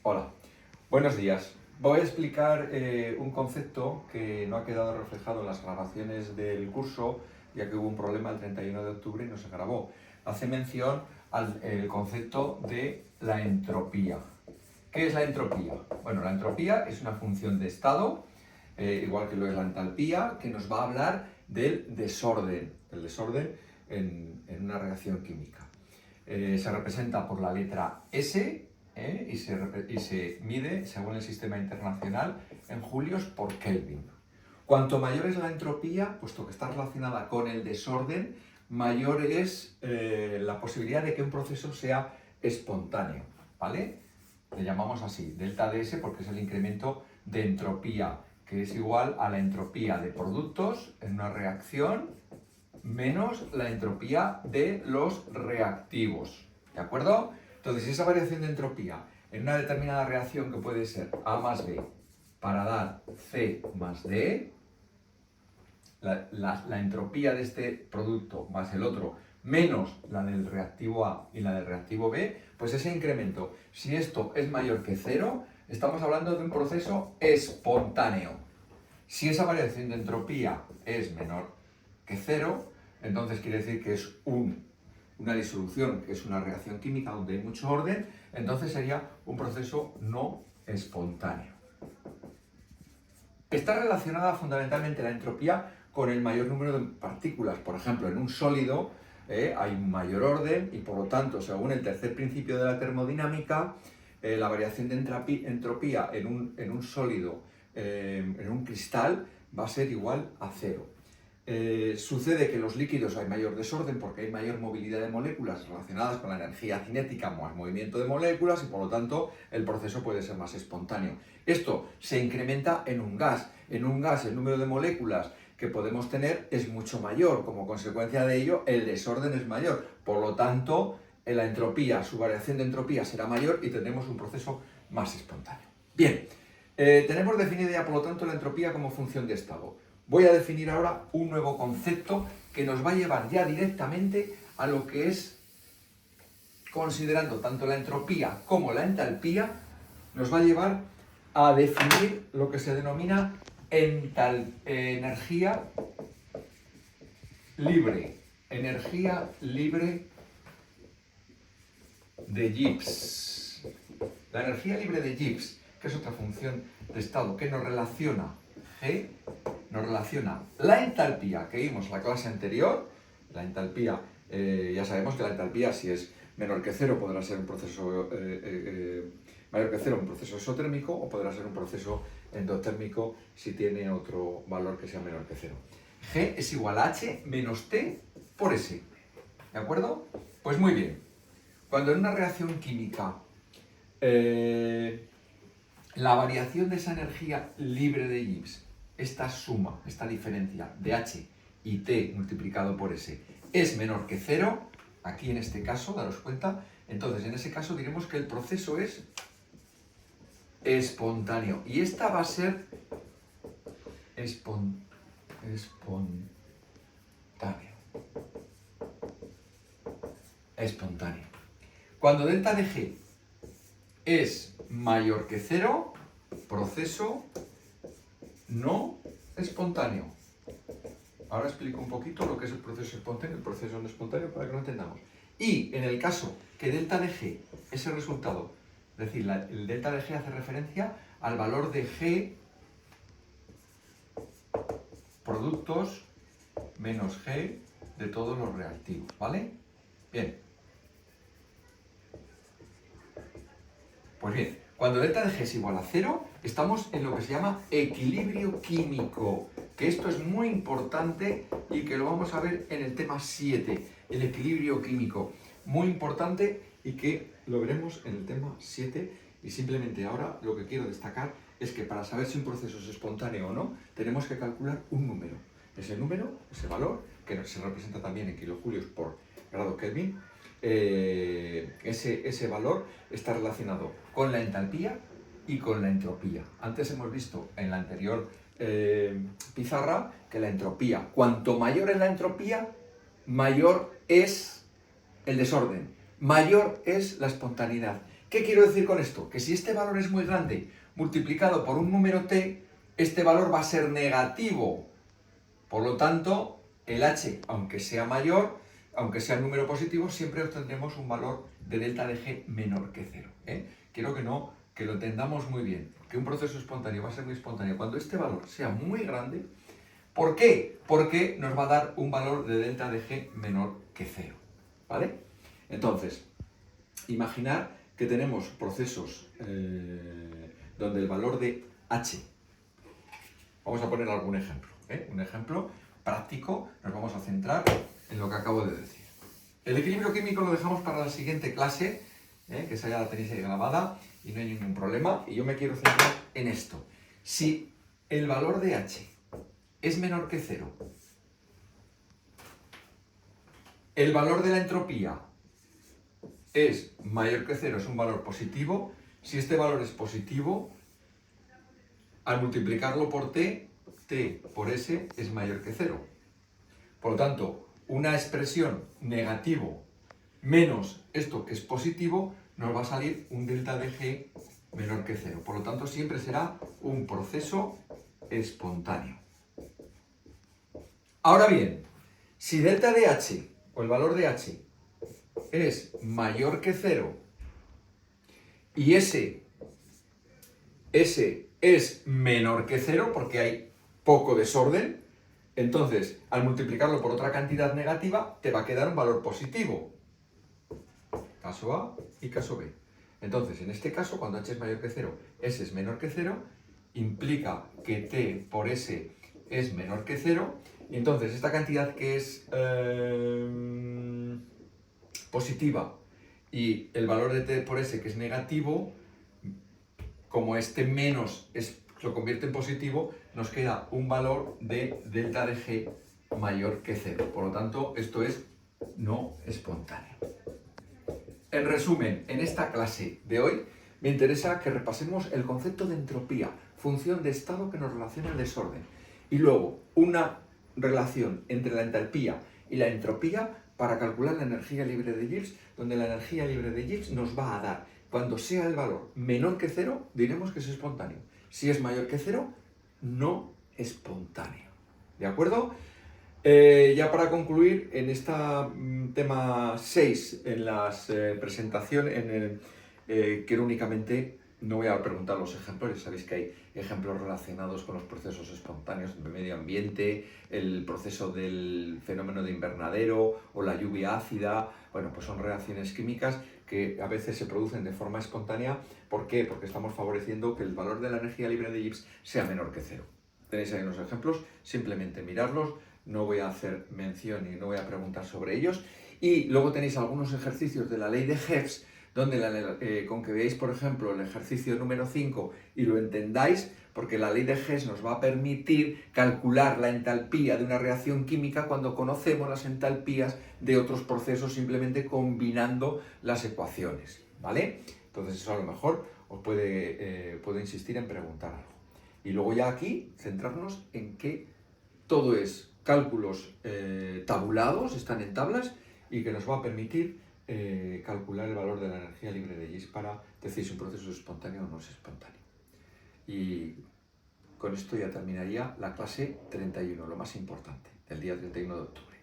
Hola, buenos días. Voy a explicar un concepto que no ha quedado reflejado en las grabaciones del curso, ya que hubo un problema el 31 de octubre y no se grabó. Hace mención al concepto de la entropía. ¿Qué es la entropía? Bueno, la entropía es una función de estado, igual que lo es la entalpía, que nos va a hablar del desorden, en una reacción química. Se representa por la letra S, y se mide, según el sistema internacional, en julios por Kelvin. Cuanto mayor es la entropía, puesto que está relacionada con el desorden, mayor es la posibilidad de que un proceso sea espontáneo, ¿vale? Le llamamos así, delta de S, porque es el incremento de entropía, que es igual a la entropía de productos en una reacción menos la entropía de los reactivos, ¿de acuerdo? Entonces, esa variación de entropía en una determinada reacción, que puede ser A más B para dar C más D, la entropía de este producto más el otro menos la del reactivo A y la del reactivo B, pues ese incremento, si esto es mayor que cero, estamos hablando de un proceso espontáneo. Si esa variación de entropía es menor que cero, entonces quiere decir que es una disolución, que es una reacción química donde hay mucho orden, entonces sería un proceso no espontáneo. Está relacionada fundamentalmente la entropía con el mayor número de partículas. Por ejemplo, en un sólido hay un mayor orden y, por lo tanto, según el tercer principio de la termodinámica, la variación de entropía en un sólido, en un cristal, va a ser igual a cero. Sucede que en los líquidos hay mayor desorden porque hay mayor movilidad de moléculas relacionadas con la energía cinética más movimiento de moléculas y, por lo tanto, el proceso puede ser más espontáneo. Esto se incrementa en un gas. En un gas el número de moléculas que podemos tener es mucho mayor. Como consecuencia de ello, el desorden es mayor. Por lo tanto, la entropía, su variación de entropía será mayor y tendremos un proceso más espontáneo. Bien, tenemos definida ya, por lo tanto, la entropía como función de estado. Voy a definir ahora un nuevo concepto que nos va a llevar ya directamente a lo que es, considerando tanto la entropía como la entalpía, nos va a llevar a definir lo que se denomina energía libre. Energía libre de Gibbs. La energía libre de Gibbs, que es otra función de estado que nos relaciona G, nos relaciona la entalpía que vimos en la clase anterior. La entalpía, ya sabemos que la entalpía, si es menor que cero, podrá ser un proceso mayor que cero, un proceso exotérmico, o podrá ser un proceso endotérmico si tiene otro valor que sea menor que cero. G es igual a H menos T por S. ¿De acuerdo? Pues muy bien. Cuando en una reacción química la variación de esa energía libre de Gibbs, esta suma, esta diferencia de H y T multiplicado por S, es menor que cero, aquí en este caso, daros cuenta, entonces en ese caso diremos que el proceso es espontáneo. Y esta va a ser espontáneo. Espontáneo. Cuando delta de G es mayor que cero, proceso no espontáneo. Ahora explico un poquito lo que es el proceso espontáneo y el proceso no espontáneo para que lo entendamos. Y en el caso que delta de G es el resultado, es decir, el delta de G hace referencia al valor de G productos menos G de todos los reactivos, ¿vale? Bien. Pues bien, cuando delta de G es igual a cero, estamos en lo que se llama equilibrio químico, que esto es muy importante y que lo vamos a ver en el tema 7, el equilibrio químico. Muy importante y que lo veremos en el tema 7, y simplemente ahora lo que quiero destacar es que para saber si un proceso es espontáneo o no, tenemos que calcular un número. Ese número, ese valor, que se representa también en kilojulios por grado Kelvin, ese valor está relacionado con la entalpía y con la entropía. Antes hemos visto en la anterior pizarra que la entropía, cuanto mayor es la entropía, mayor es el desorden, mayor es la espontaneidad. ¿Qué quiero decir con esto? Que si este valor es muy grande multiplicado por un número t, este valor va a ser negativo. Por lo tanto, el h, aunque sea mayor, aunque sea un número positivo, siempre obtendremos un valor de delta de g menor que 0. Quiero que lo entendamos muy bien, que un proceso espontáneo va a ser muy espontáneo cuando este valor sea muy grande. ¿Por qué? Porque nos va a dar un valor de delta de g menor que 0. ¿Vale? Entonces, imaginar que tenemos procesos donde el valor de h, vamos a poner algún ejemplo, un ejemplo práctico, nos vamos a centrar en lo que acabo de decir. El equilibrio químico lo dejamos para la siguiente clase, que esa ya la tenéis ahí grabada y no hay ningún problema, y yo me quiero centrar en esto. Si el valor de h es menor que 0, el valor de la entropía es mayor que 0, es un valor positivo. Si este valor es positivo, al multiplicarlo por t, t por s es mayor que 0. Por lo tanto, una expresión negativo menos esto que es positivo, nos va a salir un delta de g menor que 0. Por lo tanto, siempre será un proceso espontáneo. Ahora bien, si delta de h, o el valor de h, es mayor que 0 y s es menor que 0 porque hay poco desorden, entonces al multiplicarlo por otra cantidad negativa te va a quedar un valor positivo. Caso A y caso B. Entonces, en este caso, cuando h es mayor que 0, s es menor que 0, implica que t por s es menor que 0, y entonces esta cantidad que es positiva y el valor de t por s que es negativo, como este menos lo convierte en positivo, nos queda un valor de delta de g mayor que 0. Por lo tanto, esto es no espontáneo. En resumen, en esta clase de hoy me interesa que repasemos el concepto de entropía, función de estado que nos relaciona el desorden, y luego una relación entre la entalpía y la entropía para calcular la energía libre de Gibbs, donde la energía libre de Gibbs nos va a dar, cuando sea el valor menor que 0, diremos que es espontáneo. Si es mayor que 0, no espontáneo. ¿De acuerdo? Ya para concluir, en este tema 6, en las presentaciones, quiero únicamente, no voy a preguntar los ejemplos, ya sabéis que hay ejemplos relacionados con los procesos espontáneos del medio ambiente, el proceso del fenómeno de invernadero o la lluvia ácida. Bueno, pues son reacciones químicas que a veces se producen de forma espontánea. ¿Por qué? Porque estamos favoreciendo que el valor de la energía libre de Gibbs sea menor que 0. Tenéis ahí los ejemplos, simplemente mirarlos. No voy a hacer mención y no voy a preguntar sobre ellos. Y luego tenéis algunos ejercicios de la ley de Higgs, donde con que veáis, por ejemplo, el ejercicio número 5 y lo entendáis, porque la ley de Higgs nos va a permitir calcular la entalpía de una reacción química cuando conocemos las entalpías de otros procesos simplemente combinando las ecuaciones, ¿vale? Entonces eso a lo mejor os puede insistir en preguntar algo. Y luego ya aquí centrarnos en que todo es cálculos tabulados, están en tablas, y que nos va a permitir calcular el valor de la energía libre de Gibbs para decir si un proceso es espontáneo o no es espontáneo. Y con esto ya terminaría la clase 31, lo más importante, del día 31 de octubre.